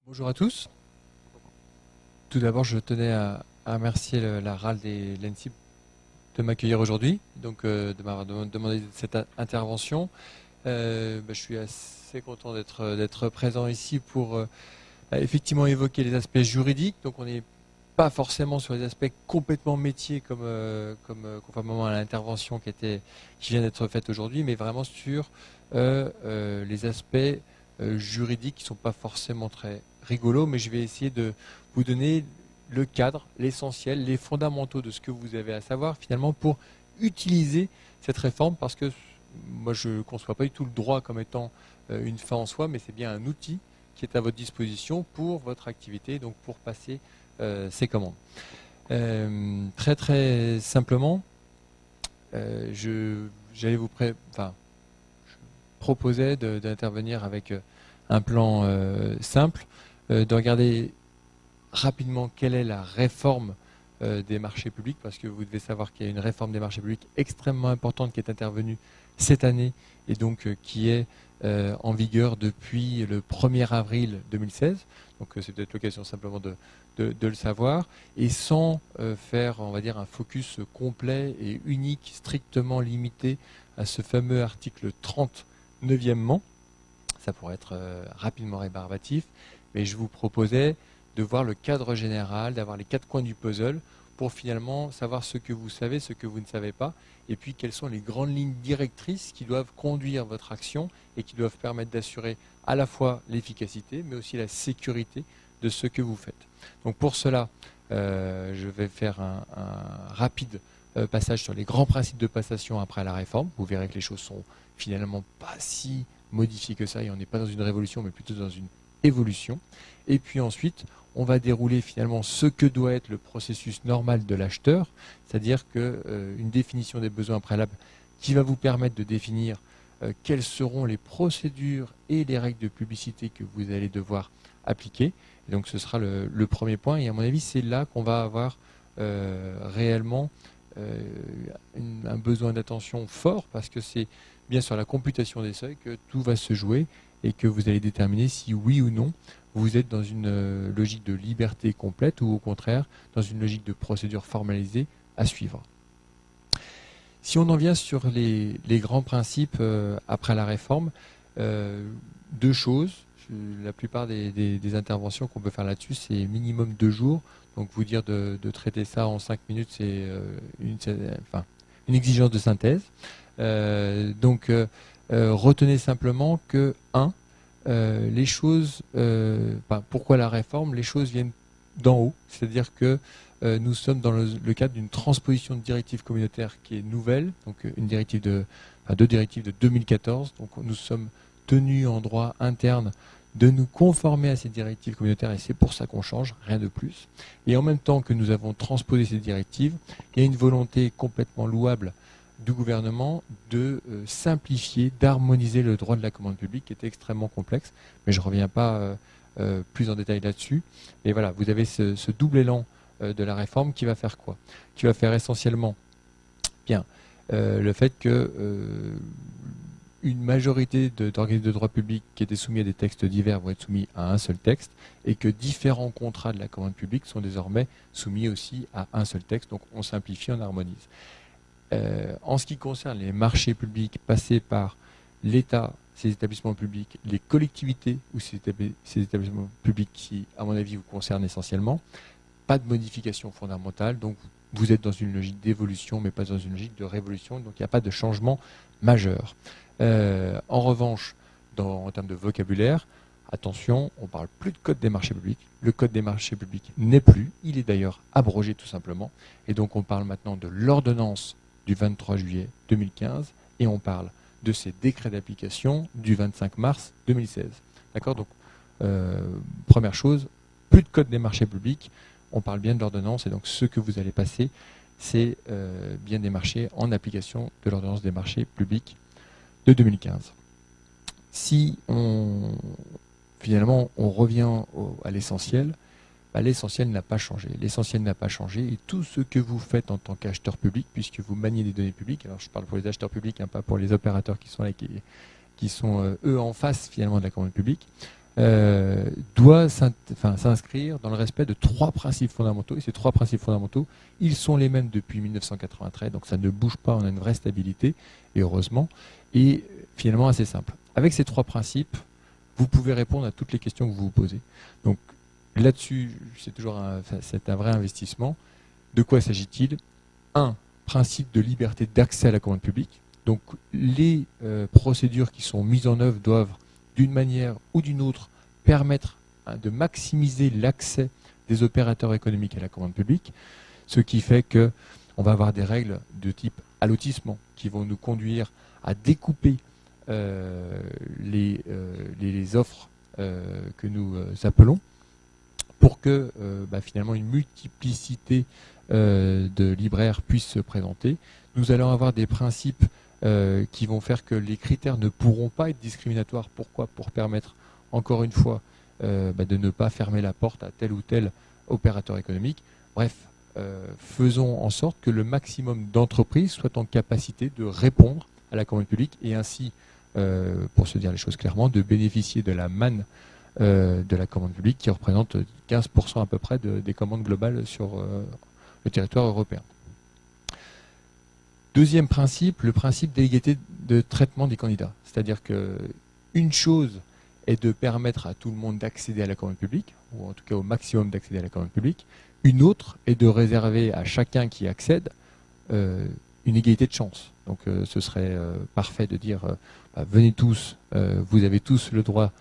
Bonjour à tous. Tout d'abord, je tenais à remercier la RALD et l'ENSIP de m'accueillir aujourd'hui, donc de m'avoir demandé cette intervention. Je suis assez content d'être présent ici pour effectivement évoquer les aspects juridiques. Donc on n'est pas forcément sur les aspects complètement métiers conformément à l'intervention qui vient d'être faite aujourd'hui, mais vraiment sur les aspects juridiques qui ne sont pas forcément très rigolos, mais je vais essayer de vous donner le cadre, l'essentiel, les fondamentaux de ce que vous avez à savoir finalement pour utiliser cette réforme, parce que moi je ne conçois pas du tout le droit comme étant une fin en soi, mais c'est bien un outil qui est à votre disposition pour votre activité, donc pour passer ces commandes. Très très simplement, j'allais enfin, je proposais d'intervenir avec un plan simple, de regarder rapidement quelle est la réforme des marchés publics, parce que vous devez savoir qu'il y a une réforme des marchés publics extrêmement importante qui est intervenue cette année et donc qui est en vigueur depuis le 1er avril 2016. Donc c'est peut-être l'occasion simplement de le savoir, et sans faire, on va dire, un focus complet et unique, strictement limité à ce fameux article 39e. Ça pourrait être rapidement rébarbatif, mais je vous proposais de voir le cadre général, d'avoir les 4 coins du puzzle pour finalement savoir ce que vous savez, ce que vous ne savez pas, et puis quelles sont les grandes lignes directrices qui doivent conduire votre action et qui doivent permettre d'assurer à la fois l'efficacité, mais aussi la sécurité de ce que vous faites. Donc pour cela, je vais faire un rapide passage sur les grands principes de passation après la réforme. Vous verrez que les choses sont finalement pas si modifiées que ça, et on n'est pas dans une révolution, mais plutôt dans une évolution. Et puis ensuite, on va dérouler finalement ce que doit être le processus normal de l'acheteur, c'est-à-dire qu'une définition des besoins préalables qui va vous permettre de définir quelles seront les procédures et les règles de publicité que vous allez devoir appliquer. Et donc ce sera le premier point, et à mon avis, c'est là qu'on va avoir réellement un besoin d'attention fort, parce que c'est bien sur la computation des seuils que tout va se jouer et que vous allez déterminer si oui ou non vous êtes dans une logique de liberté complète ou au contraire dans une logique de procédure formalisée à suivre. Si on en vient sur les grands principes après la réforme, deux choses. La plupart des interventions qu'on peut faire là-dessus, c'est minimum 2 jours. Donc vous dire de traiter ça en 5 minutes, c'est une exigence de synthèse. Retenez simplement que, les choses, pourquoi la réforme? Les choses viennent d'en haut, c'est-à-dire que nous sommes dans le cadre d'une transposition de directive communautaire qui est nouvelle, donc deux directives de 2014. Donc nous sommes tenus en droit interne de nous conformer à ces directives communautaires, et c'est pour ça qu'on change, rien de plus. Et en même temps que nous avons transposé ces directives, il y a une volonté complètement louable du gouvernement de simplifier, d'harmoniser le droit de la commande publique, qui est extrêmement complexe, mais je ne reviens pas plus en détail là-dessus. Et voilà, vous avez ce double élan de la réforme qui va faire quoi? Qui va faire essentiellement le fait que une majorité d'organismes de droit public qui étaient soumis à des textes divers vont être soumis à un seul texte, et que différents contrats de la commande publique sont désormais soumis aussi à un seul texte. Donc on simplifie, on harmonise. En ce qui concerne les marchés publics passés par l'État, ces établissements publics, les collectivités ou ces établissements publics qui, à mon avis, vous concernent essentiellement, pas de modification fondamentale. Donc vous êtes dans une logique d'évolution, mais pas dans une logique de révolution. Donc il n'y a pas de changement majeur. En revanche, en termes de vocabulaire, attention, on ne parle plus de code des marchés publics. Le code des marchés publics n'est plus. Il est d'ailleurs abrogé tout simplement. Et donc on parle maintenant de l'ordonnance du 23 juillet 2015, et on parle de ces décrets d'application du 25 mars 2016. D'accord? Donc, première chose, plus de code des marchés publics, on parle bien de l'ordonnance, et donc ce que vous allez passer, c'est bien des marchés en application de l'ordonnance des marchés publics de 2015. Si finalement on revient à l'essentiel, l'essentiel n'a pas changé. L'essentiel n'a pas changé, et tout ce que vous faites en tant qu'acheteur public, puisque vous maniez des données publiques, alors je parle pour les acheteurs publics, pas pour les opérateurs qui sont là, qui sont eux en face finalement de la commande publique, doit s'inscrire dans le respect de 3 principes fondamentaux. Et ces 3 principes fondamentaux, ils sont les mêmes depuis 1993, donc ça ne bouge pas, on a une vraie stabilité, et heureusement, et finalement assez simple. Avec ces 3 principes, vous pouvez répondre à toutes les questions que vous vous posez. Donc là-dessus, c'est un vrai investissement. De quoi s'agit-il? 1. Principe de liberté d'accès à la commande publique. Donc les procédures qui sont mises en œuvre doivent, d'une manière ou d'une autre, permettre de maximiser l'accès des opérateurs économiques à la commande publique, ce qui fait qu'on va avoir des règles de type allotissement qui vont nous conduire à découper les offres que nous appelons, pour que finalement une multiplicité de libraires puissent se présenter. Nous allons avoir des principes qui vont faire que les critères ne pourront pas être discriminatoires. Pourquoi? Pour permettre, encore une fois, de ne pas fermer la porte à tel ou tel opérateur économique. Bref, faisons en sorte que le maximum d'entreprises soient en capacité de répondre à la commande publique et ainsi, pour se dire les choses clairement, de bénéficier de la manne de la commande publique qui représente 15% à peu près des commandes globales sur le territoire européen. Deuxième principe, le principe d'égalité de traitement des candidats. C'est-à-dire qu'une chose est de permettre à tout le monde d'accéder à la commande publique, ou en tout cas au maximum d'accéder à la commande publique. Une autre est de réserver à chacun qui accède une égalité de chance. Donc ce serait parfait de dire venez tous, vous avez tous le droit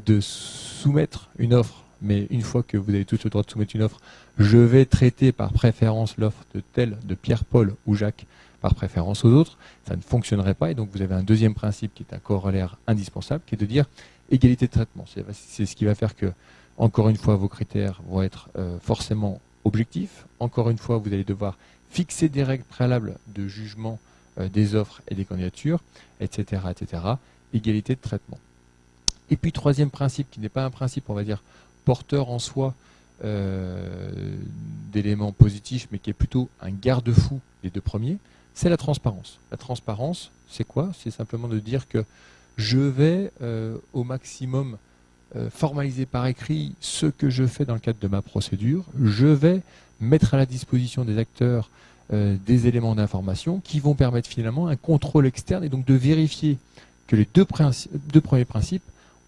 de soumettre une offre, mais une fois que vous avez tous le droit de soumettre une offre, je vais traiter par préférence l'offre de Pierre-Paul ou Jacques par préférence aux autres. Ça ne fonctionnerait pas et donc vous avez un deuxième principe qui est un corollaire indispensable, qui est de dire égalité de traitement. C'est ce qui va faire que, encore une fois, vos critères vont être forcément objectifs. Encore une fois, vous allez devoir fixer des règles préalables de jugement des offres et des candidatures, etc., etc. Égalité de traitement. Et puis, troisième principe, qui n'est pas un principe, on va dire, porteur en soi d'éléments positifs, mais qui est plutôt un garde-fou des deux premiers, c'est la transparence. La transparence, c'est quoi? C'est simplement de dire que je vais au maximum formaliser par écrit ce que je fais dans le cadre de ma procédure. Je vais mettre à la disposition des acteurs des éléments d'information qui vont permettre finalement un contrôle externe et donc de vérifier que les deux premiers principes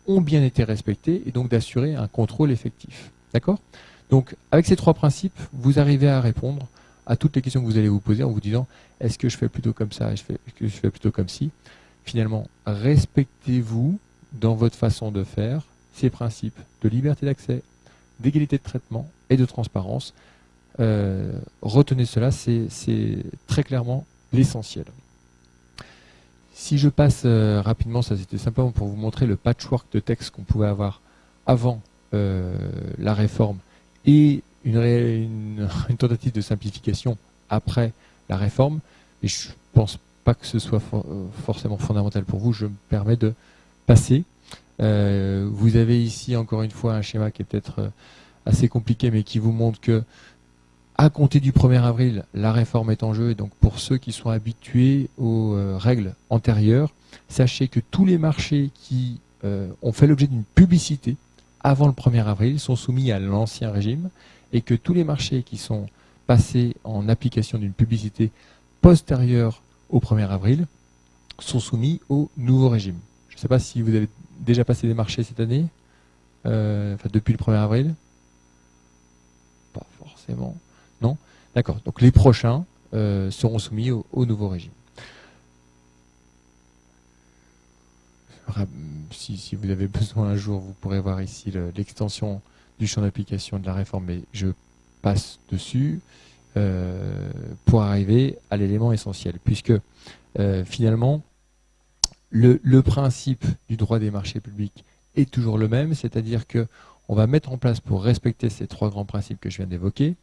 ont bien été respectés et donc d'assurer un contrôle effectif. D'accord? Donc avec ces 3 principes, vous arrivez à répondre à toutes les questions que vous allez vous poser en vous disant est-ce que je fais plutôt comme ça, est-ce que je fais plutôt comme ci? Finalement, respectez-vous dans votre façon de faire ces principes de liberté d'accès, d'égalité de traitement et de transparence. Retenez cela, c'est très clairement l'essentiel. Si je passe rapidement, ça c'était simplement pour vous montrer le patchwork de texte qu'on pouvait avoir avant la réforme et une tentative de simplification après la réforme. Et je ne pense pas que ce soit forcément fondamental pour vous, je me permets de passer. Vous avez ici encore une fois un schéma qui est peut-être assez compliqué, mais qui vous montre que à compter du 1er avril, la réforme est en jeu. Et donc pour ceux qui sont habitués aux règles antérieures, sachez que tous les marchés qui ont fait l'objet d'une publicité avant le 1er avril sont soumis à l'ancien régime et que tous les marchés qui sont passés en application d'une publicité postérieure au 1er avril sont soumis au nouveau régime. Je ne sais pas si vous avez déjà passé des marchés cette année, depuis le 1er avril. Pas forcément. Non? D'accord. Donc les prochains seront soumis au nouveau régime. Si vous avez besoin un jour, vous pourrez voir ici l'extension du champ d'application de la réforme, mais je passe dessus pour arriver à l'élément essentiel, puisque finalement, le principe du droit des marchés publics est toujours le même, c'est-à-dire qu'on va mettre en place, pour respecter ces 3 grands principes que je viens d'évoquer,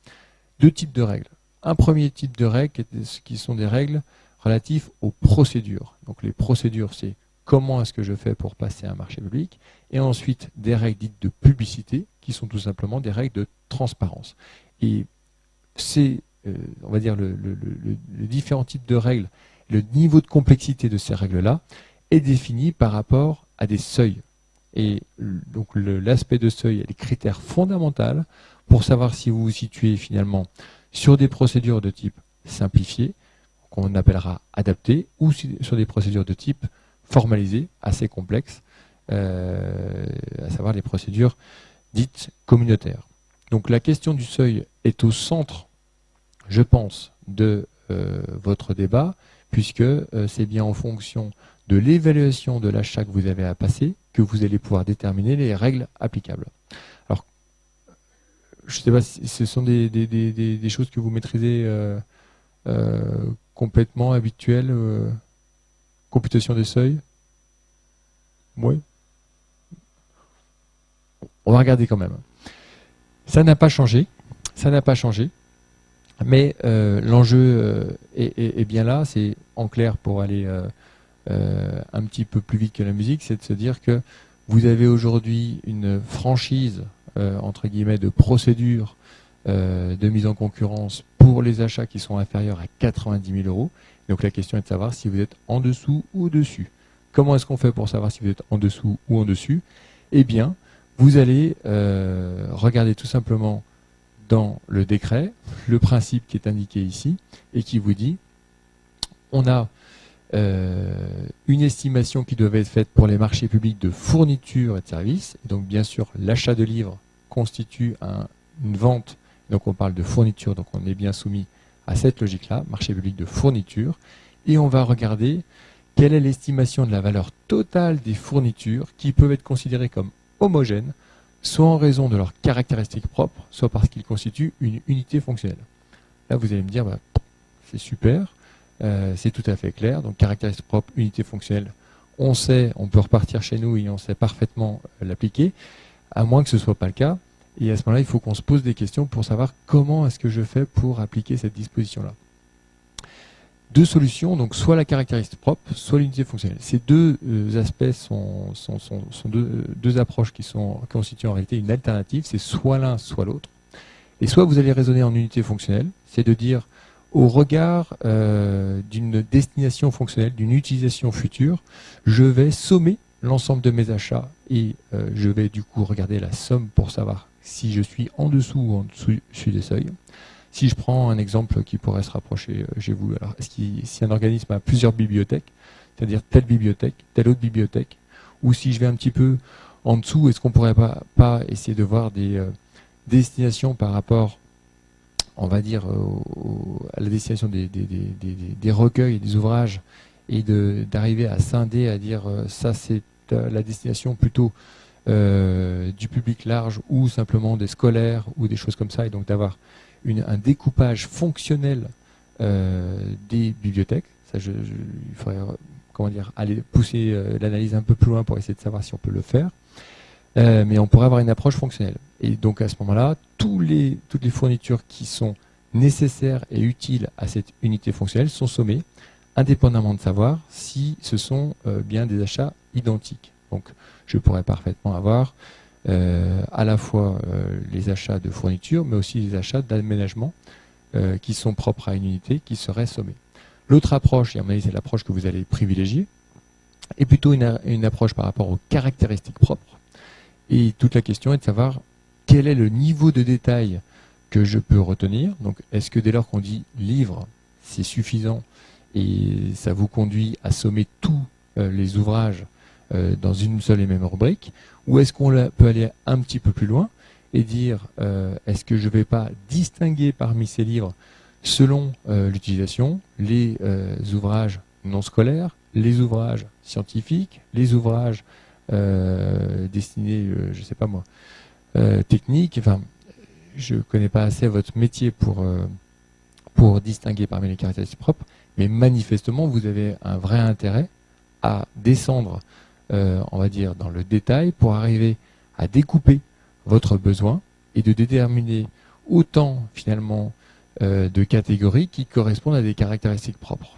2 types de règles. Un premier type de règles qui sont des règles relatives aux procédures. Donc les procédures, c'est comment est-ce que je fais pour passer un marché public, et ensuite des règles dites de publicité, qui sont tout simplement des règles de transparence. Et c'est, on va dire, le différents types de règles, le niveau de complexité de ces règles-là est défini par rapport à des seuils. Et donc l'aspect de seuil est les critères fondamentaux pour savoir si vous vous situez finalement sur des procédures de type simplifié, qu'on appellera adapté, ou sur des procédures de type formalisé, assez complexes, à savoir les procédures dites communautaires. Donc la question du seuil est au centre, je pense, de votre débat, puisque c'est bien en fonction de l'évaluation de l'achat que vous avez à passer que vous allez pouvoir déterminer les règles applicables. Alors, je ne sais pas si ce sont des choses que vous maîtrisez complètement, habituelles, computation des seuils. Oui. On va regarder quand même. Ça n'a pas changé. Ça n'a pas changé. Mais l'enjeu est bien là. C'est en clair, pour aller un petit peu plus vite que la musique, c'est de se dire que vous avez aujourd'hui une franchise, entre guillemets, de procédure de mise en concurrence pour les achats qui sont inférieurs à 90 000 euros. Donc la question est de savoir si vous êtes en dessous ou au-dessus. Comment est-ce qu'on fait pour savoir si vous êtes en dessous ou en dessus? Eh bien, vous allez regarder tout simplement dans le décret le principe qui est indiqué ici et qui vous dit on a une estimation qui doit être faite pour les marchés publics de fournitures et de services. Donc bien sûr, l'achat de livres constitue une vente. Donc on parle de fourniture, donc on est bien soumis à cette logique-là, marché public de fourniture. Et on va regarder quelle est l'estimation de la valeur totale des fournitures qui peuvent être considérées comme homogènes, soit en raison de leurs caractéristiques propres, soit parce qu'ils constituent une unité fonctionnelle. Là, vous allez me dire, bah, c'est super, c'est tout à fait clair. Donc caractéristiques propres, unité fonctionnelle, on sait, on peut repartir chez nous et on sait parfaitement l'appliquer, à moins que ce ne soit pas le cas. Et à ce moment-là, il faut qu'on se pose des questions pour savoir comment est-ce que je fais pour appliquer cette disposition-là. Deux solutions, donc soit la caractéristique propre, soit l'unité fonctionnelle. Ces deux aspects sont deux approches qui constituent en réalité une alternative, c'est soit l'un, soit l'autre. Et soit vous allez raisonner en unité fonctionnelle, c'est de dire au regard d'une destination fonctionnelle, d'une utilisation future, je vais sommer l'ensemble de mes achats et je vais du coup regarder la somme pour savoir si je suis en dessous ou en dessus des seuils. Si je prends un exemple qui pourrait se rapprocher chez vous, alors si un organisme a plusieurs bibliothèques, c'est-à-dire telle bibliothèque, telle autre bibliothèque, ou si je vais un petit peu en dessous, est-ce qu'on ne pourrait pas essayer de voir des destinations par rapport, on va dire, à la destination des recueils et des ouvrages, et d'arriver à scinder, à dire ça c'est la destination plutôt du public large ou simplement des scolaires ou des choses comme ça, et donc d'avoir un découpage fonctionnel des bibliothèques. Ça, il faudrait aller pousser l'analyse un peu plus loin pour essayer de savoir si on peut le faire. Mais on pourrait avoir une approche fonctionnelle. Et donc à ce moment-là, toutes les fournitures qui sont nécessaires et utiles à cette unité fonctionnelle sont sommées, indépendamment de savoir si ce sont bien des achats identiques. Donc je pourrais parfaitement avoir à la fois les achats de fournitures, mais aussi les achats d'aménagement qui sont propres à une unité qui seraient sommés. L'autre approche, et à mon avis c'est l'approche que vous allez privilégier, est plutôt une approche par rapport aux caractéristiques propres. Et toute la question est de savoir quel est le niveau de détail que je peux retenir. Donc est-ce que dès lors qu'on dit livre, c'est suffisant et ça vous conduit à sommer tous les ouvrages dans une seule et même rubrique, ou est-ce qu'on peut aller un petit peu plus loin et dire est-ce que je ne vais pas distinguer parmi ces livres selon l'utilisation les ouvrages non scolaires, les ouvrages scientifiques, les ouvrages destinés, je ne sais pas moi, techniques. Enfin, je ne connais pas assez votre métier pour distinguer parmi les caractéristiques propres, mais manifestement, vous avez un vrai intérêt à descendre, on va dire, dans le détail pour arriver à découper votre besoin et de déterminer autant, finalement, de catégories qui correspondent à des caractéristiques propres.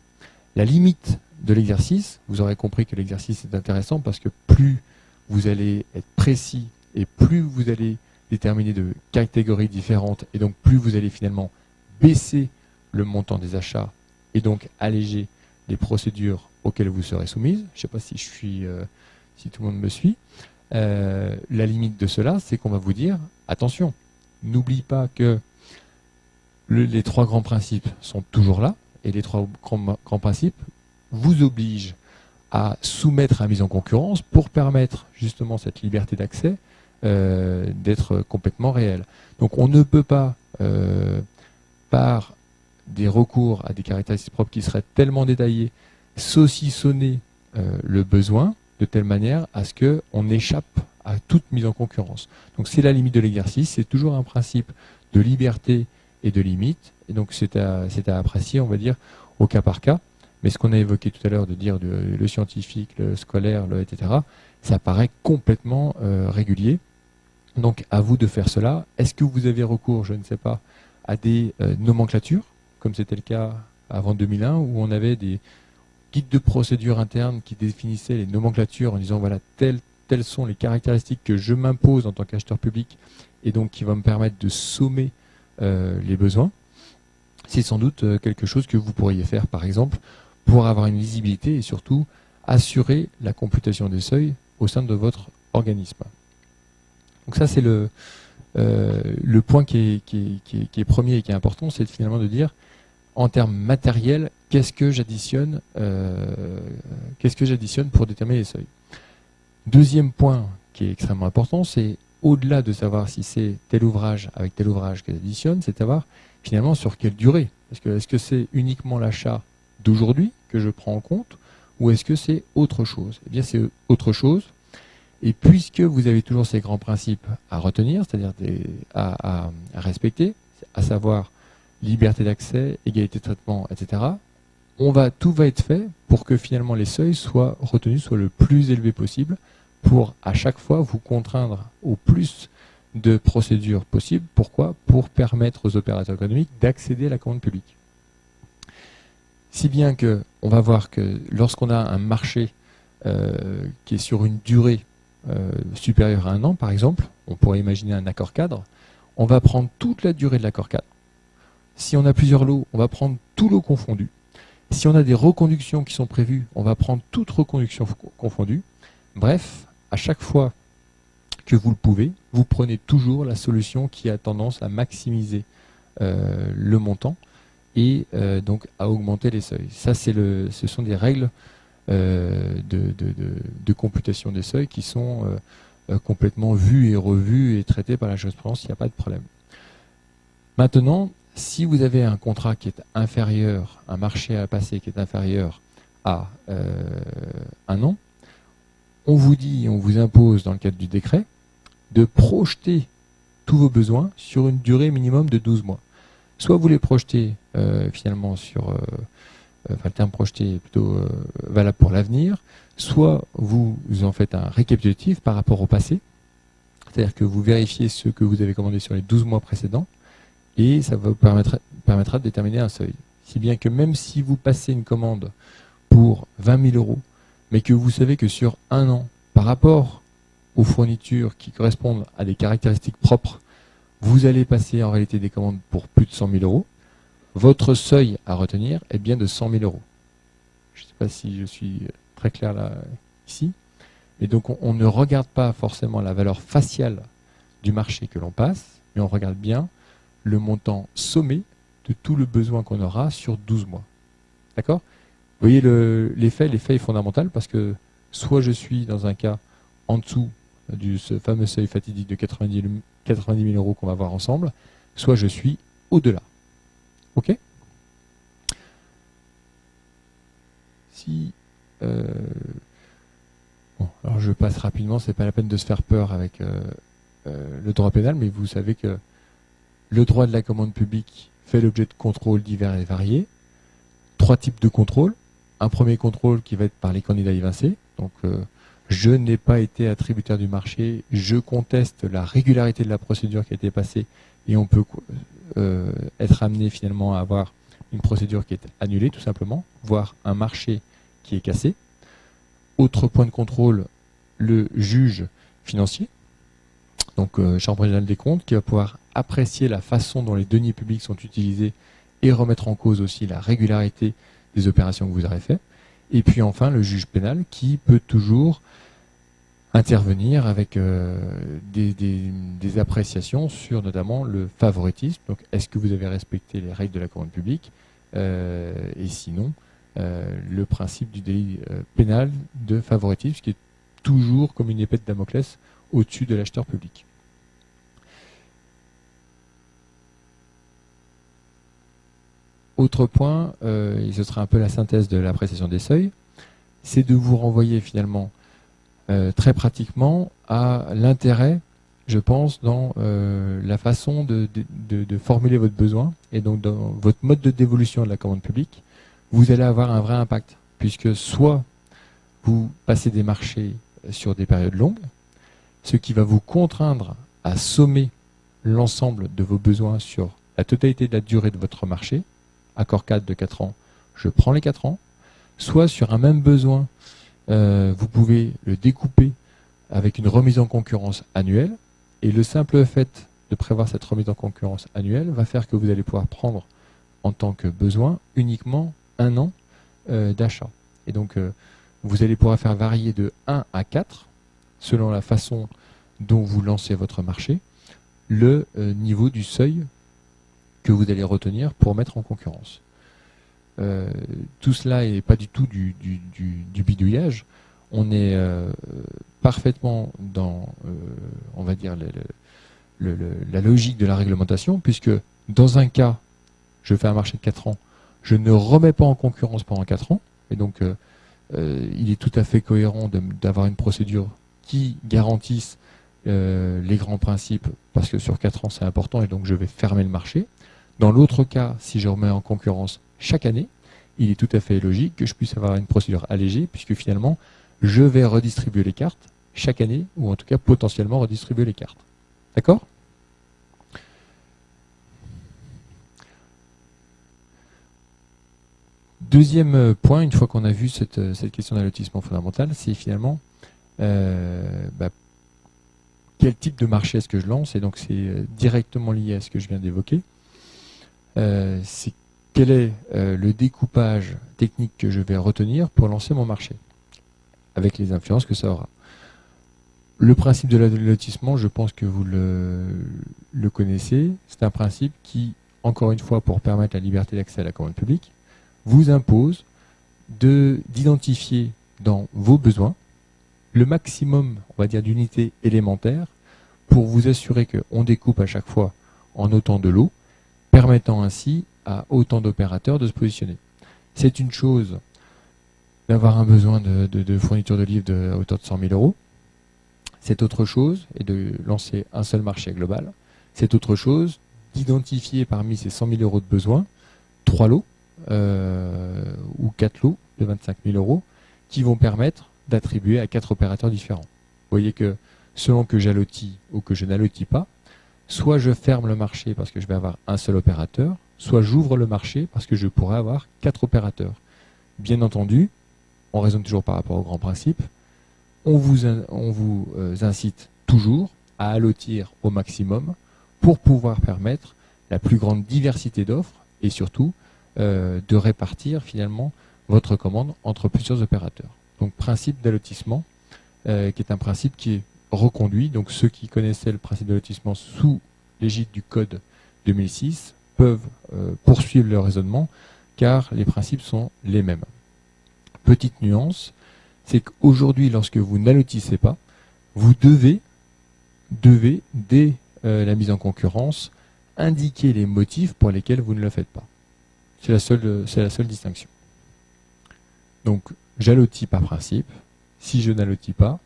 La limite de l'exercice, vous aurez compris que l'exercice est intéressant parce que plus vous allez être précis et plus vous allez déterminer de catégories différentes et donc plus vous allez finalement baisser le montant des achats et donc alléger les procédures auxquelles vous serez soumises. Je ne sais pas si tout le monde me suit. La limite de cela, c'est qu'on va vous dire, attention, n'oublie pas que les trois grands principes sont toujours là, et les trois grands principes vous obligent à soumettre à mise en concurrence pour permettre justement cette liberté d'accès d'être complètement réelle. Donc on ne peut pas, par des recours à des caractéristiques propres qui seraient tellement détaillées, saucissonner le besoin de telle manière à ce qu'on échappe à toute mise en concurrence. Donc c'est la limite de l'exercice, c'est toujours un principe de liberté et de limite, et donc c'est à apprécier, on va dire, au cas par cas. Mais ce qu'on a évoqué tout à l'heure de dire le scientifique, le scolaire, etc., ça paraît complètement régulier. Donc à vous de faire cela. Est-ce que vous avez recours, je ne sais pas, à des nomenclatures, comme c'était le cas avant 2001, où on avait des guides de procédure interne qui définissaient les nomenclatures en disant voilà, telles sont les caractéristiques que je m'impose en tant qu'acheteur public et donc qui va me permettre de sommer les besoins. C'est sans doute quelque chose que vous pourriez faire, par exemple, pour avoir une visibilité et surtout assurer la computation des seuils au sein de votre organisme. Donc ça, c'est le point qui est premier et qui est important, c'est finalement de dire, en termes matériels, qu'est-ce que j'additionne pour déterminer les seuils. Deuxième point qui est extrêmement important, c'est au-delà de savoir si c'est tel ouvrage avec tel ouvrage que j'additionne, c'est de savoir finalement sur quelle durée. Est-ce que c'est uniquement l'achat d'aujourd'hui que je prends en compte ou est-ce que c'est autre chose? Eh bien, c'est autre chose. Et puisque vous avez toujours ces grands principes à retenir, c'est-à-dire à respecter, à savoir liberté d'accès, égalité de traitement, etc., tout va être fait pour que finalement les seuils soient retenus, soient le plus élevé possible, pour à chaque fois vous contraindre au plus de procédures possibles. Pourquoi? Pour permettre aux opérateurs économiques d'accéder à la commande publique. Si bien que on va voir que lorsqu'on a un marché qui est sur une durée supérieure à 1 an, par exemple, on pourrait imaginer un accord cadre, on va prendre toute la durée de l'accord cadre. Si on a plusieurs lots, on va prendre tout lot confondu. Si on a des reconductions qui sont prévues, on va prendre toute reconduction confondue. Bref, à chaque fois que vous le pouvez, vous prenez toujours la solution qui a tendance à maximiser le montant et donc à augmenter les seuils. Ça, ce sont des règles de computation des seuils qui sont complètement vues et revues et traitées par la jurisprudence, il n'y a pas de problème. Maintenant, si vous avez un contrat qui est inférieur, un marché à passer qui est inférieur à 1 an, on vous dit, on vous impose dans le cadre du décret de projeter tous vos besoins sur une durée minimum de 12 mois. Soit vous les projetez finalement sur, le terme projeté est plutôt valable pour l'avenir, soit vous en faites un récapitulatif par rapport au passé, c'est-à-dire que vous vérifiez ce que vous avez commandé sur les 12 mois précédents, et ça vous permettra de déterminer un seuil. Si bien que même si vous passez une commande pour 20 000 €, mais que vous savez que sur 1 an, par rapport aux fournitures qui correspondent à des caractéristiques propres, vous allez passer en réalité des commandes pour plus de 100 000 €, votre seuil à retenir est bien de 100 000 €. Je ne sais pas si je suis très clair là, ici. Et donc on ne regarde pas forcément la valeur faciale du marché que l'on passe, mais on regarde bien le montant sommé de tout le besoin qu'on aura sur 12 mois. D'accord? Vous voyez l'effet est fondamental parce que soit je suis dans un cas en dessous ce fameux seuil fatidique de 90 000 € qu'on va voir ensemble, soit je suis au-delà. Ok? Bon, alors je passe rapidement, c'est pas la peine de se faire peur avec le droit pénal, mais vous savez que le droit de la commande publique fait l'objet de contrôles divers et variés. 3 types de contrôles. Un premier contrôle qui va être par les candidats évincés. Donc, je n'ai pas été attributaire du marché, je conteste la régularité de la procédure qui a été passée et on peut être amené finalement à avoir une procédure qui est annulée tout simplement, voire un marché qui est cassé. Autre point de contrôle, le juge financier, donc Chambre régionale des comptes, qui va pouvoir apprécier la façon dont les deniers publics sont utilisés et remettre en cause aussi la régularité des opérations que vous aurez faites. Et puis enfin, le juge pénal qui peut toujours intervenir avec des appréciations sur notamment le favoritisme. Donc, est-ce que vous avez respecté les règles de la commande publique et sinon, le principe du délit pénal de favoritisme, qui est toujours comme une épée de Damoclès au-dessus de l'acheteur public. Autre point, et ce sera un peu la synthèse de l'appréciation des seuils, c'est de vous renvoyer finalement très pratiquement à l'intérêt, je pense, dans la façon de formuler votre besoin et donc dans votre mode de dévolution de la commande publique. Vous allez avoir un vrai impact, puisque soit vous passez des marchés sur des périodes longues, ce qui va vous contraindre à sommer l'ensemble de vos besoins sur la totalité de la durée de votre marché. Accord cadre de 4 ans, je prends les 4 ans. Soit sur un même besoin, vous pouvez le découper avec une remise en concurrence annuelle. Et le simple fait de prévoir cette remise en concurrence annuelle va faire que vous allez pouvoir prendre en tant que besoin uniquement 1 an d'achat. Et donc, vous allez pouvoir faire varier de 1 à 4, selon la façon dont vous lancez votre marché, le niveau du seuil que vous allez retenir pour mettre en concurrence. Tout cela n'est pas du tout du bidouillage. On est parfaitement dans, on va dire, la logique de la réglementation, puisque dans un cas, je fais un marché de 4 ans, je ne remets pas en concurrence pendant 4 ans, et donc il est tout à fait cohérent d'avoir une procédure qui garantisse les grands principes, parce que sur 4 ans c'est important, et donc je vais fermer le marché. Dans l'autre cas, si je remets en concurrence chaque année, il est tout à fait logique que je puisse avoir une procédure allégée, puisque finalement, je vais redistribuer les cartes chaque année, ou en tout cas potentiellement redistribuer les cartes. D'accord ? Deuxième point, une fois qu'on a vu cette question d'allotissement fondamental, c'est finalement quel type de marché est-ce que je lance, et donc c'est directement lié à ce que je viens d'évoquer. C'est quel est le découpage technique que je vais retenir pour lancer mon marché, avec les influences que ça aura. Le principe de l'allotissement, je pense que vous le connaissez. C'est un principe qui, encore une fois, pour permettre la liberté d'accès à la commande publique, vous impose d'identifier dans vos besoins le maximum, on va dire, d'unités élémentaires pour vous assurer qu'on découpe à chaque fois en autant de lots, permettant ainsi à autant d'opérateurs de se positionner. C'est une chose d'avoir un besoin de fourniture de livres à hauteur de 100 000 euros. C'est autre chose, et de lancer un seul marché global. C'est autre chose d'identifier parmi ces 100 000 euros de besoins 3 lots ou 4 lots de 25 000 euros qui vont permettre d'attribuer à 4 opérateurs différents. Vous voyez que selon que j'allotis ou que je n'allotis pas, soit je ferme le marché parce que je vais avoir un seul opérateur, soit j'ouvre le marché parce que je pourrais avoir 4 opérateurs. Bien entendu, on raisonne toujours par rapport au grand principe, on vous incite toujours à allotir au maximum pour pouvoir permettre la plus grande diversité d'offres et surtout de répartir finalement votre commande entre plusieurs opérateurs. Donc principe d'allotissement qui est un principe qui est reconduit. Donc ceux qui connaissaient le principe d'allotissement sous l'égide du Code 2006 peuvent poursuivre le raisonnement car les principes sont les mêmes. Petite nuance, c'est qu'aujourd'hui, lorsque vous n'allotissez pas, vous devez dès la mise en concurrence, indiquer les motifs pour lesquels vous ne le faites pas. C'est la seule distinction. Donc, j'allotis par principe. Si je n'allotis pas,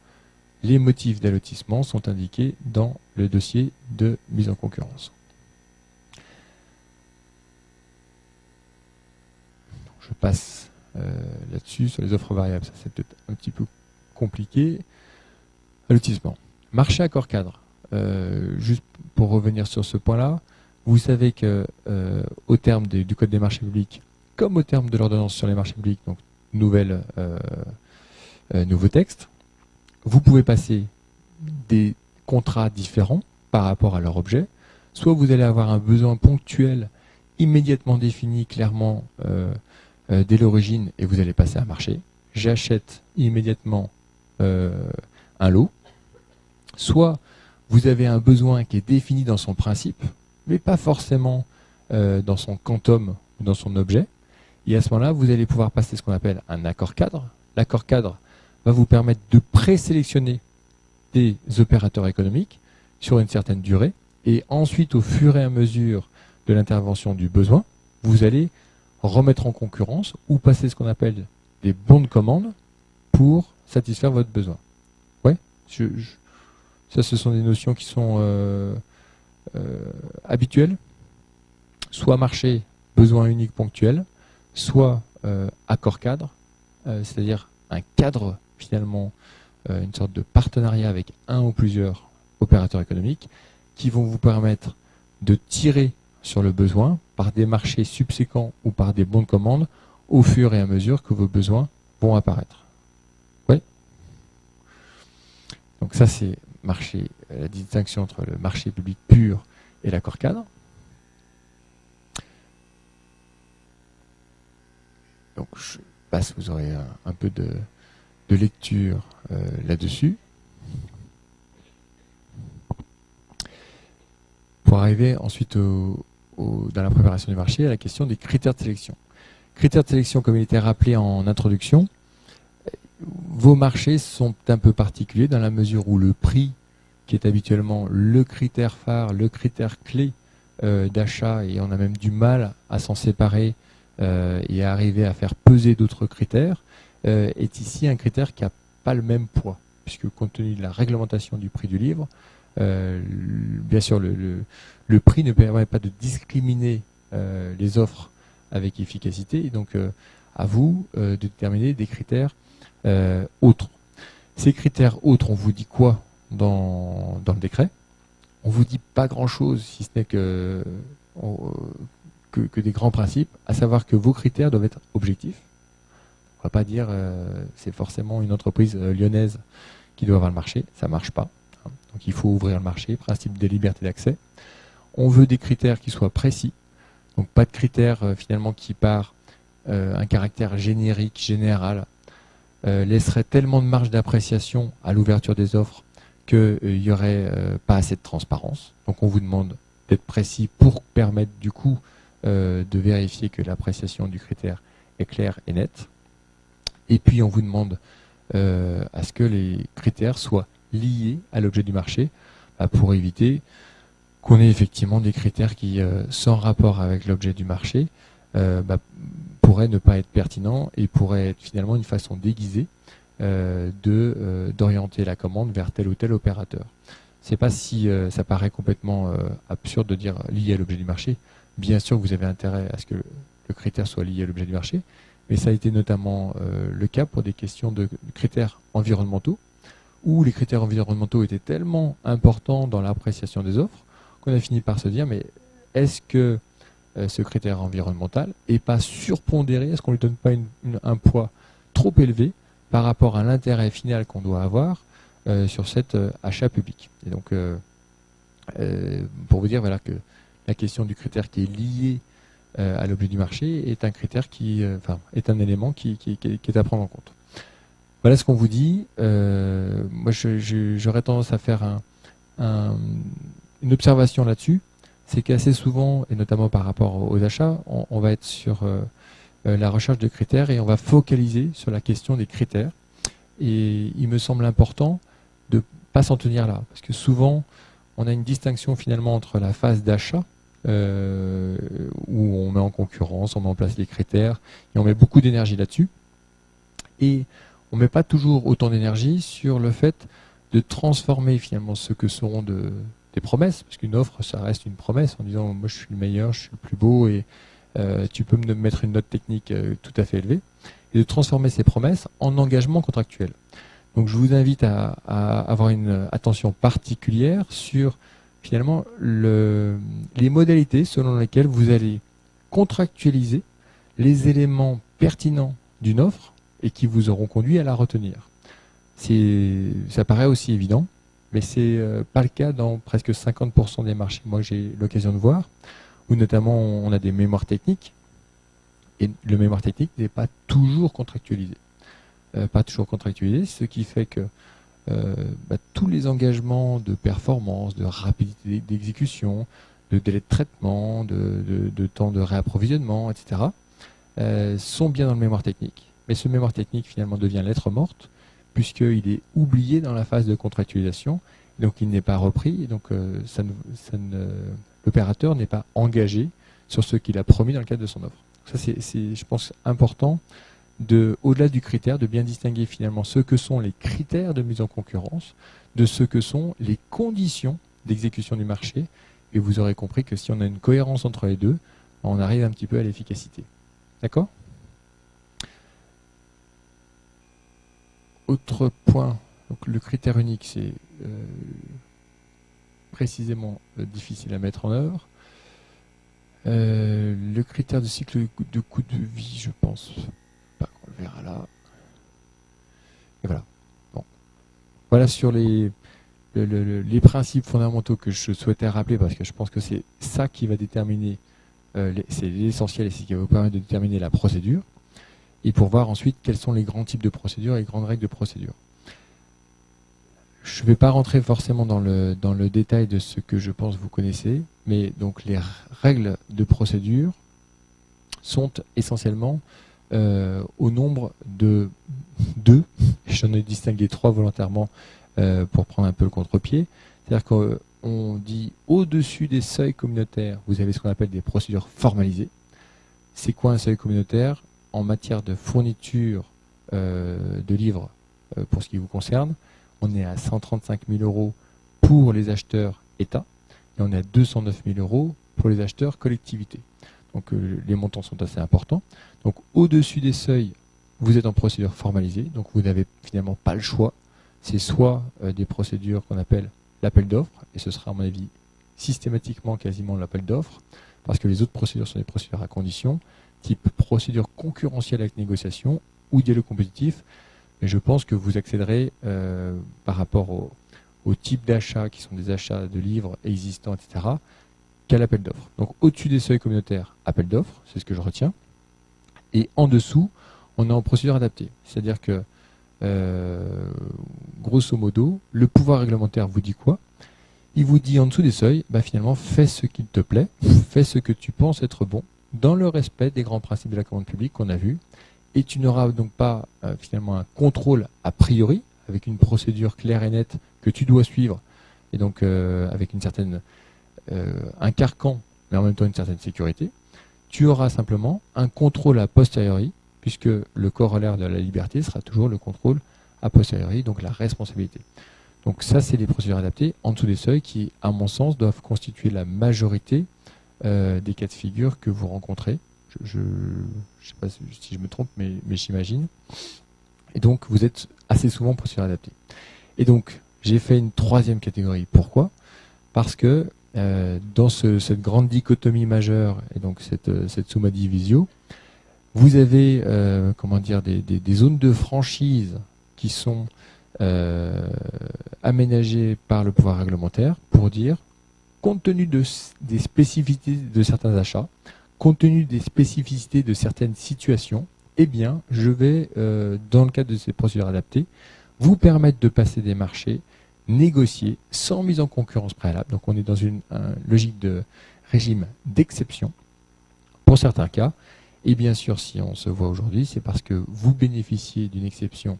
les motifs d'allotissement sont indiqués dans le dossier de mise en concurrence. Je passe là-dessus, sur les offres variables. Ça, c'est peut-être un petit peu compliqué. Allotissement. Marché accord cadre. Juste pour revenir sur ce point-là, vous savez que au terme du Code des marchés publics, comme au terme de l'ordonnance sur les marchés publics, donc nouveau texte, vous pouvez passer des contrats différents par rapport à leur objet. Soit vous allez avoir un besoin ponctuel immédiatement défini clairement dès l'origine et vous allez passer un marché. J'achète immédiatement un lot Soit vous avez un besoin qui est défini dans son principe, mais pas forcément dans son quantum ou dans son objet. Et à ce moment-là, vous allez pouvoir passer ce qu'on appelle un accord cadre. L'accord cadre va vous permettre de présélectionner des opérateurs économiques sur une certaine durée. Et ensuite, au fur et à mesure de l'intervention du besoin, vous allez remettre en concurrence ou passer ce qu'on appelle des bons de commande pour satisfaire votre besoin. Ouais, ça, ce sont des notions qui sont habituelles. Soit marché, besoin unique ponctuel, soit accord cadre, c'est-à-dire un cadre finalement, une sorte de partenariat avec un ou plusieurs opérateurs économiques qui vont vous permettre de tirer sur le besoin par des marchés subséquents ou par des bons de commande au fur et à mesure que vos besoins vont apparaître. Oui. Donc ça c'est marché, la distinction entre le marché public pur et l'accord cadre. Donc je passe, vous aurez un peu de lecture là-dessus. Pour arriver ensuite dans la préparation du marché à la question des critères de sélection. Critères de sélection, comme il était rappelé en introduction, vos marchés sont un peu particuliers dans la mesure où le prix, qui est habituellement le critère phare, le critère clé d'achat, et on a même du mal à s'en séparer et à arriver à faire peser d'autres critères, est ici un critère qui n'a pas le même poids, puisque compte tenu de la réglementation du prix du livre, bien sûr le prix ne permet pas de discriminer les offres avec efficacité, et donc à vous de déterminer des critères autres. Ces critères autres, on vous dit quoi dans le décret? On vous dit pas grand-chose, si ce n'est que des grands principes, à savoir que vos critères doivent être objectifs. On ne va pas dire c'est forcément une entreprise lyonnaise qui doit avoir le marché, ça ne marche pas. Donc il faut ouvrir le marché, principe des libertés d'accès. On veut des critères qui soient précis, donc pas de critères finalement qui par un caractère générique, général, laisserait tellement de marge d'appréciation à l'ouverture des offres qu'il n'y aurait pas assez de transparence. Donc on vous demande d'être précis pour permettre du coup de vérifier que l'appréciation du critère est claire et nette. Et puis on vous demande à ce que les critères soient liés à l'objet du marché pour éviter qu'on ait effectivement des critères qui, sans rapport avec l'objet du marché, pourraient ne pas être pertinents et pourraient être finalement une façon déguisée d'orienter la commande vers tel ou tel opérateur. Je ne sais pas si ça paraît complètement absurde de dire lié à l'objet du marché. Bien sûr que vous avez intérêt à ce que le critère soit lié à l'objet du marché, mais ça a été notamment le cas pour des questions de critères environnementaux, où les critères environnementaux étaient tellement importants dans l'appréciation des offres qu'on a fini par se dire, mais est-ce que ce critère environnemental n'est pas surpondéré? Est-ce qu'on ne lui donne pas un poids trop élevé par rapport à l'intérêt final qu'on doit avoir sur cet achat public? Et donc, pour vous dire voilà, que la question du critère qui est lié à l'objet du marché est un critère qui, est un élément qui est à prendre en compte. Voilà ce qu'on vous dit. Moi, j'aurais tendance à faire une observation là-dessus. C'est qu'assez souvent, et notamment par rapport aux achats, on va être sur la recherche de critères et on va focaliser sur la question des critères. Et il me semble important de ne pas s'en tenir là. Parce que souvent, on a une distinction finalement entre la phase d'achat, où on met en concurrence, on met en place les critères, et on met beaucoup d'énergie là-dessus. Et on ne met pas toujours autant d'énergie sur le fait de transformer finalement ce que seront des promesses, parce qu'une offre, ça reste une promesse, en disant moi je suis le meilleur, je suis le plus beau, et tu peux me mettre une note technique tout à fait élevée, et de transformer ces promesses en engagement contractuel. Donc je vous invite à avoir une attention particulière sur finalement les modalités selon lesquelles vous allez contractualiser les éléments pertinents d'une offre et qui vous auront conduit à la retenir. Ça paraît aussi évident, mais ce n'est pas le cas dans presque 50% des marchés. Moi, j'ai l'occasion de voir, où notamment on a des mémoires techniques, et le mémoire technique n'est pas toujours contractualisé. Ce qui fait que tous les engagements de performance, de rapidité d'exécution, de délai de traitement, de temps de réapprovisionnement, etc., sont bien dans le mémoire technique. Mais ce mémoire technique, finalement, devient lettre morte, puisqu'il est oublié dans la phase de contractualisation, donc il n'est pas repris, et donc l'opérateur n'est pas engagé sur ce qu'il a promis dans le cadre de son offre. Ça, c'est, je pense, important, au-delà du critère, de bien distinguer finalement ce que sont les critères de mise en concurrence de ce que sont les conditions d'exécution du marché. Et vous aurez compris que si on a une cohérence entre les deux, on arrive un petit peu à l'efficacité. D'accord ? Autre point, donc le critère unique, c'est précisément difficile à mettre en œuvre. Le critère de cycle de coût de vie, je pense pas qu'on le verra là. Et voilà. Bon. Voilà sur les principes fondamentaux que je souhaitais rappeler, parce que je pense que c'est ça qui va déterminer, c'est l'essentiel et c'est ce qui va vous permettre de déterminer la procédure, et pour voir ensuite quels sont les grands types de procédures et les grandes règles de procédure. Je ne vais pas rentrer forcément dans le détail de ce que je pense vous connaissez, mais donc les règles de procédure sont essentiellement au nombre de 2, j'en ai distingué 3 volontairement pour prendre un peu le contre-pied, c'est-à-dire qu'on dit au-dessus des seuils communautaires, vous avez ce qu'on appelle des procédures formalisées. C'est quoi un seuil communautaire? En matière de fourniture de livres pour ce qui vous concerne, on est à 135 000 € pour les acheteurs État et on est à 209 000 € pour les acheteurs collectivités. Donc les montants sont assez importants. Donc au-dessus des seuils, vous êtes en procédure formalisée, donc vous n'avez finalement pas le choix. C'est soit des procédures qu'on appelle l'appel d'offres, et ce sera à mon avis systématiquement quasiment l'appel d'offres, parce que les autres procédures sont des procédures à condition, type procédure concurrentielle avec négociation ou dialogue compétitif. Mais je pense que vous accéderez par rapport au type d'achats qui sont des achats de livres existants, etc., qu'à l'appel d'offres. Donc au-dessus des seuils communautaires, appel d'offres, c'est ce que je retiens. Et en dessous, on est en procédure adaptée. C'est-à-dire que, grosso modo, le pouvoir réglementaire vous dit quoi? Il vous dit en dessous des seuils, finalement, fais ce qu'il te plaît, fais ce que tu penses être bon, dans le respect des grands principes de la commande publique qu'on a vus. Et tu n'auras donc pas finalement un contrôle a priori, avec une procédure claire et nette que tu dois suivre, et donc avec une certaine un carcan, mais en même temps une certaine sécurité. Tu auras simplement un contrôle a posteriori, puisque le corollaire de la liberté sera toujours le contrôle a posteriori, donc la responsabilité. Donc ça, c'est les procédures adaptées en dessous des seuils qui, à mon sens, doivent constituer la majorité des cas de figure que vous rencontrez. Je ne sais pas si je me trompe, mais j'imagine. Et donc, vous êtes assez souvent en procédure adaptée. Et donc, j'ai fait une troisième catégorie. Pourquoi? Parce que dans cette grande dichotomie majeure, et donc cette summa divisio, vous avez des zones de franchise qui sont aménagées par le pouvoir réglementaire pour dire, compte tenu des spécificités de certains achats, compte tenu des spécificités de certaines situations, eh bien, je vais, dans le cadre de ces procédures adaptées, vous permettre de passer des marchés négociés sans mise en concurrence préalable. Donc, on est dans une logique de régime d'exception pour certains cas. Et bien sûr, si on se voit aujourd'hui, c'est parce que vous bénéficiez d'une exception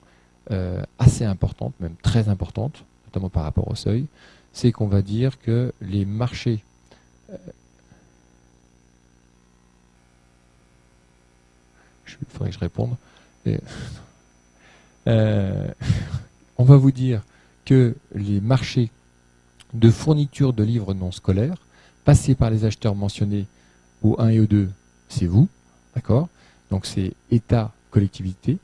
assez importante, même très importante, notamment par rapport au seuil. C'est qu'on va dire que les marchés il faudrait que je réponde. On va vous dire que les marchés de fourniture de livres non scolaires, passés par les acheteurs mentionnés au 1 et au 2, c'est vous, d'accord? Donc c'est État, collectivité,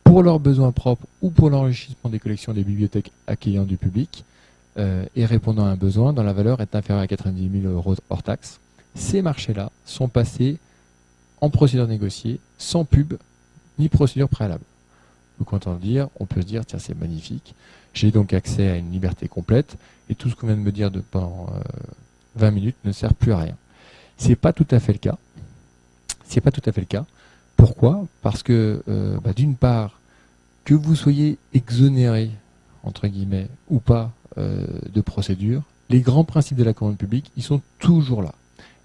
pour leurs besoins propres ou pour l'enrichissement des collections des bibliothèques accueillant du public, et répondant à un besoin dont la valeur est inférieure à 90 000 € hors taxe. Ces marchés-là sont passés en procédure négociée, sans pub, ni procédure préalable. Donc, on peut se dire, tiens, c'est magnifique, j'ai donc accès à une liberté complète, et tout ce qu'on vient de me dire pendant 20 minutes ne sert plus à rien. C'est pas tout à fait le cas. C'est pas tout à fait le cas. Pourquoi? Parce que, d'une part, que vous soyez exonéré entre guillemets, ou pas de procédure, les grands principes de la commande publique, ils sont toujours là.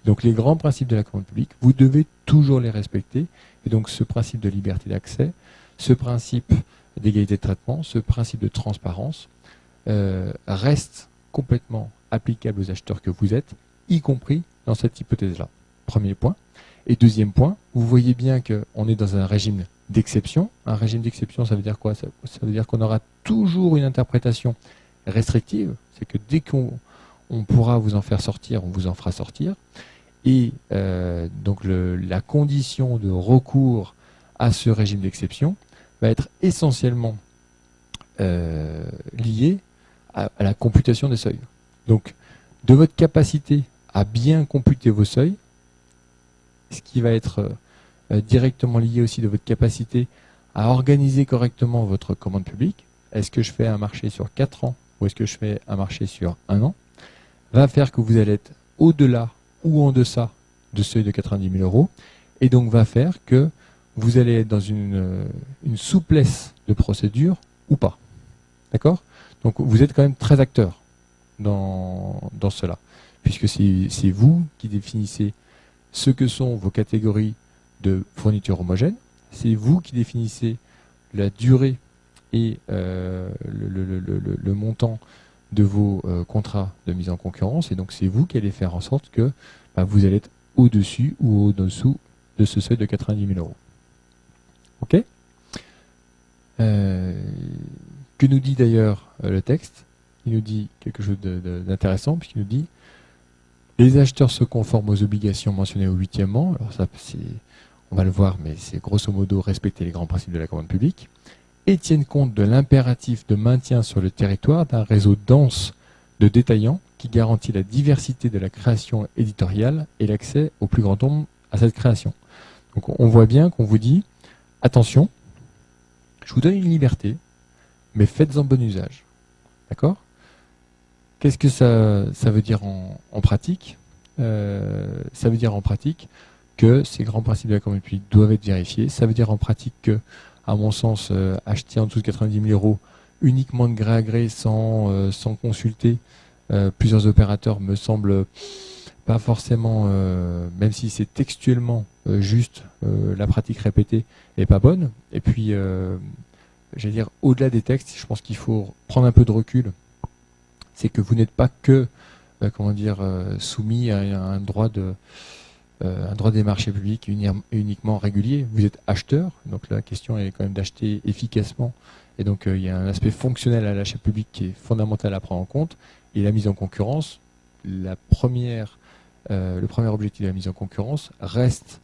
Donc les grands principes de la commande publique, vous devez toujours les respecter. Et donc ce principe de liberté d'accès, ce principe d'égalité de traitement, ce principe de transparence reste complètement applicable aux acheteurs que vous êtes, y compris dans cette hypothèse-là. Premier point. Et deuxième point, vous voyez bien qu'on est dans un régime d'exception. Un régime d'exception, ça veut dire quoi? Ça veut dire qu'on aura toujours une interprétation restrictive. C'est que dès qu'on pourra vous en faire sortir, on vous en fera sortir. Et donc la condition de recours à ce régime d'exception va être essentiellement liée à la computation des seuils. Donc, de votre capacité à bien computer vos seuils, ce qui va être directement lié aussi de votre capacité à organiser correctement votre commande publique. Est-ce que je fais un marché sur 4 ans ou est-ce que je fais un marché sur 1 an, va faire que vous allez être au-delà ou en deçà de seuil de 90 000 euros, et donc va faire que vous allez être dans une souplesse de procédure ou pas. D'accord? Donc vous êtes quand même très acteur dans cela, puisque c'est vous qui définissez ce que sont vos catégories de fournitures homogènes, c'est vous qui définissez la durée et le montant de vos contrats de mise en concurrence, et donc c'est vous qui allez faire en sorte que vous allez être au-dessus ou au-dessous de ce seuil de 90 000 euros. Ok? Que nous dit d'ailleurs le texte? Il nous dit quelque chose d'intéressant, puisqu'il nous dit les acheteurs se conforment aux obligations mentionnées au 8e. Alors ça, on va le voir, mais c'est grosso modo respecter les grands principes de la commande publique, et tiennent compte de l'impératif de maintien sur le territoire d'un réseau dense de détaillants qui garantit la diversité de la création éditoriale et l'accès au plus grand nombre à cette création. Donc on voit bien qu'on vous dit, attention, je vous donne une liberté, mais faites-en bon usage. D'accord? Qu'est-ce que ça veut dire en pratique? Ça veut dire en pratique que ces grands principes de la commande publique doivent être vérifiés. Ça veut dire en pratique que, à mon sens, acheter en dessous de 90 000 euros uniquement de gré à gré sans consulter plusieurs opérateurs me semble pas forcément, même si c'est textuellement juste, la pratique répétée n'est pas bonne. Et puis, j'allais dire, au-delà des textes, je pense qu'il faut prendre un peu de recul. C'est que vous n'êtes pas que, soumis à un droit des marchés publics uniquement régulier. Vous êtes acheteur, donc la question est quand même d'acheter efficacement. Et donc il y a un aspect fonctionnel à l'achat public qui est fondamental à prendre en compte. Et la mise en concurrence, le premier objectif de la mise en concurrence reste,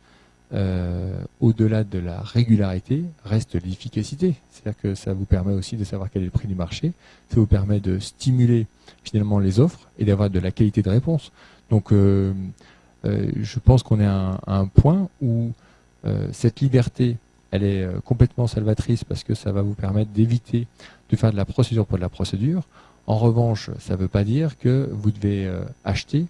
au-delà de la régularité, reste l'efficacité. C'est-à-dire que ça vous permet aussi de savoir quel est le prix du marché, ça vous permet de stimuler finalement les offres et d'avoir de la qualité de réponse. Donc je pense qu'on est à un point où cette liberté, elle est complètement salvatrice parce que ça va vous permettre d'éviter de faire de la procédure pour de la procédure. En revanche, ça ne veut pas dire que vous devez acheter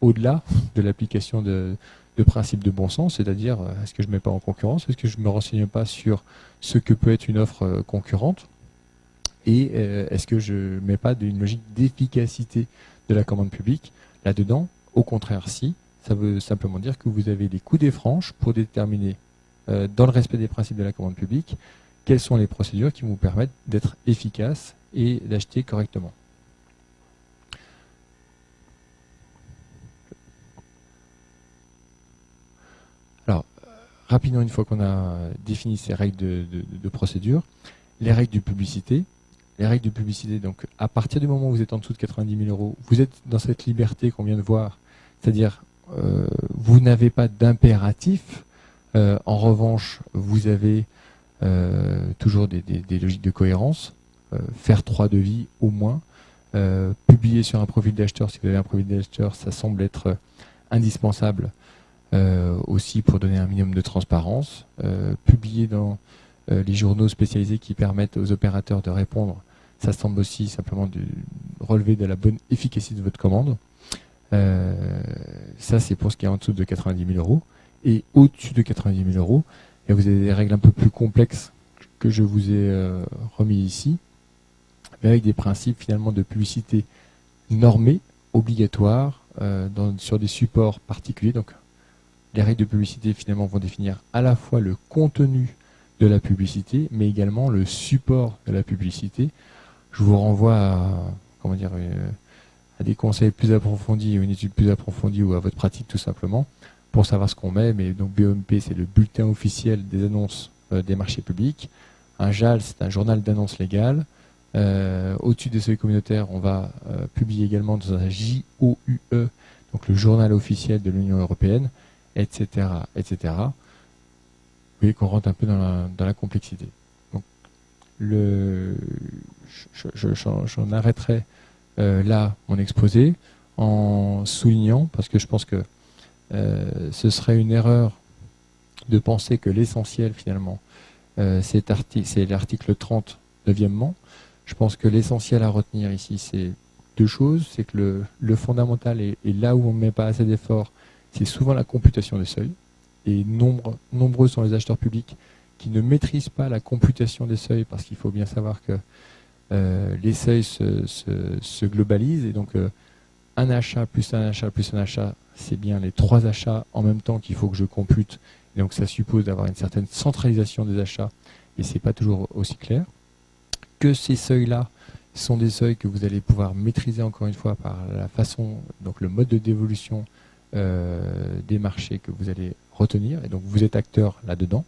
au-delà de l'application de principes de bon sens, c'est-à-dire est-ce que je ne mets pas en concurrence, est-ce que je ne me renseigne pas sur ce que peut être une offre concurrente, et est-ce que je ne mets pas une logique d'efficacité de la commande publique là-dedans? Au contraire, si, ça veut simplement dire que vous avez les coups des franches pour déterminer, dans le respect des principes de la commande publique, quelles sont les procédures qui vont vous permettre d'être efficace et d'acheter correctement. Alors, rapidement, une fois qu'on a défini ces règles de procédure, les règles de publicité. Les règles de publicité, donc à partir du moment où vous êtes en dessous de 90 000 euros, vous êtes dans cette liberté qu'on vient de voir, c'est-à-dire vous n'avez pas d'impératif. En revanche, vous avez toujours des logiques de cohérence, faire 3 devis au moins, publier sur un profil d'acheteur, si vous avez un profil d'acheteur, ça semble être indispensable aussi pour donner un minimum de transparence, publier dans les journaux spécialisés qui permettent aux opérateurs de répondre, ça semble aussi simplement de relever de la bonne efficacité de votre commande. Ça, c'est pour ce qui est en dessous de 90 000 euros. Et au-dessus de 90 000 euros, et vous avez des règles un peu plus complexes que je vous ai remis ici, mais avec des principes finalement de publicité normés, obligatoires, sur des supports particuliers. Donc les règles de publicité finalement vont définir à la fois le contenu de la publicité, mais également le support de la publicité. Je vous renvoie à des conseils plus approfondis, ou une étude plus approfondie, ou à votre pratique tout simplement, pour savoir ce qu'on met. Mais donc BOMP, c'est le bulletin officiel des annonces des marchés publics. Un JAL, c'est un journal d'annonces légales. Au-dessus des seuils communautaires, on va publier également dans un JOUE, donc le journal officiel de l'Union européenne, etc., etc. Vous voyez qu'on rentre un peu dans la complexité. Donc, j'en arrêterai là mon exposé en soulignant, parce que je pense que ce serait une erreur de penser que l'essentiel finalement c'est l'article 30, 9e. Je pense que l'essentiel à retenir ici, c'est deux choses. C'est que le fondamental, et là où on ne met pas assez d'efforts, c'est souvent la computation des seuils. Et nombreux sont les acheteurs publics qui ne maîtrisent pas la computation des seuils, parce qu'il faut bien savoir que les seuils se globalisent. Et donc, un achat plus un achat plus un achat, c'est bien les 3 achats en même temps qu'il faut que je compute. Et donc, ça suppose d'avoir une certaine centralisation des achats, et ce n'est pas toujours aussi clair. Que ces seuils-là sont des seuils que vous allez pouvoir maîtriser encore une fois par la façon, donc le mode de dévolution des marchés que vous allez retenir, et donc vous êtes acteur là-dedans,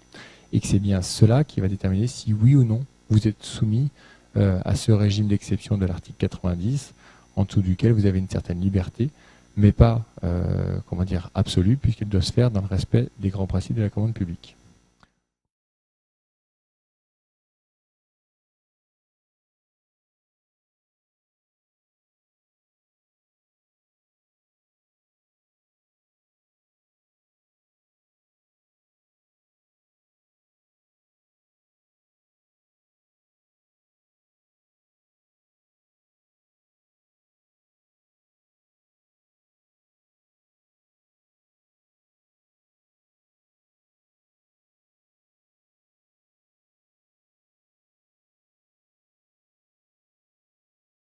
et que c'est bien cela qui va déterminer si oui ou non vous êtes soumis à ce régime d'exception de l'article 90, en dessous duquel vous avez une certaine liberté, mais pas absolue, puisqu'elle doit se faire dans le respect des grands principes de la commande publique.